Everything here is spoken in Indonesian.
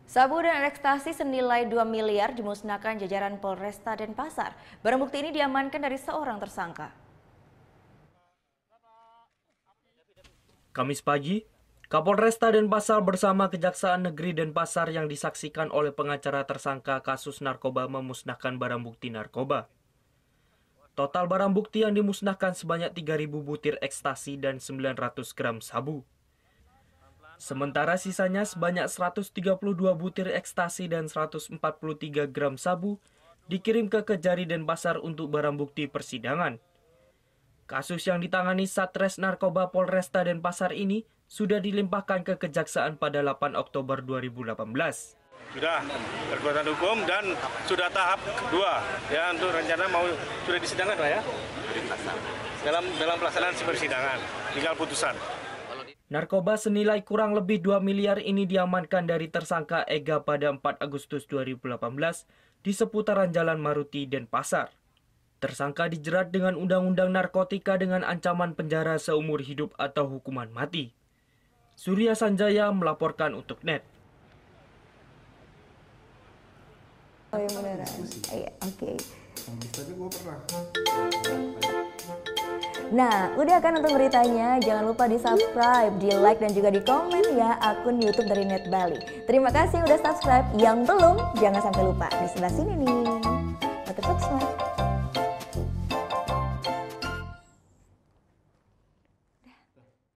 Sabu dan ekstasi senilai 2 miliar dimusnahkan jajaran Polresta Denpasar. Barang bukti ini diamankan dari seorang tersangka. Kamis pagi, Kapolresta Denpasar bersama Kejaksaan Negeri Denpasar yang disaksikan oleh pengacara tersangka kasus narkoba memusnahkan barang bukti narkoba. Total barang bukti yang dimusnahkan sebanyak 3.000 butir ekstasi dan 900 gram sabu. Sementara sisanya sebanyak 132 butir ekstasi dan 143 gram sabu dikirim ke Kejari Denpasar untuk barang bukti persidangan. Kasus yang ditangani Satres Narkoba Polresta Denpasar ini sudah dilimpahkan ke Kejaksaan pada 8 Oktober 2018. Sudah berkekuatan hukum dan sudah tahap kedua ya, untuk rencana mau sudah disidangkan Pak ya. Dalam pelaksanaan persidangan, tinggal putusan. Narkoba senilai kurang lebih 2 miliar ini diamankan dari tersangka Ega pada 4 Agustus 2018 di seputaran Jalan Maruti, Denpasar. Tersangka dijerat dengan Undang-Undang Narkotika dengan ancaman penjara seumur hidup atau hukuman mati. Surya Sanjaya melaporkan untuk NET. Oh yang beneran? Iya, oke. Nah, udah kan untuk beritanya? Jangan lupa di subscribe, di like, dan juga di komen ya akun YouTube dari Net Bali. Terima kasih udah subscribe. Yang belum, jangan sampai lupa. Di sebelah sini nih. Tetap subscribe.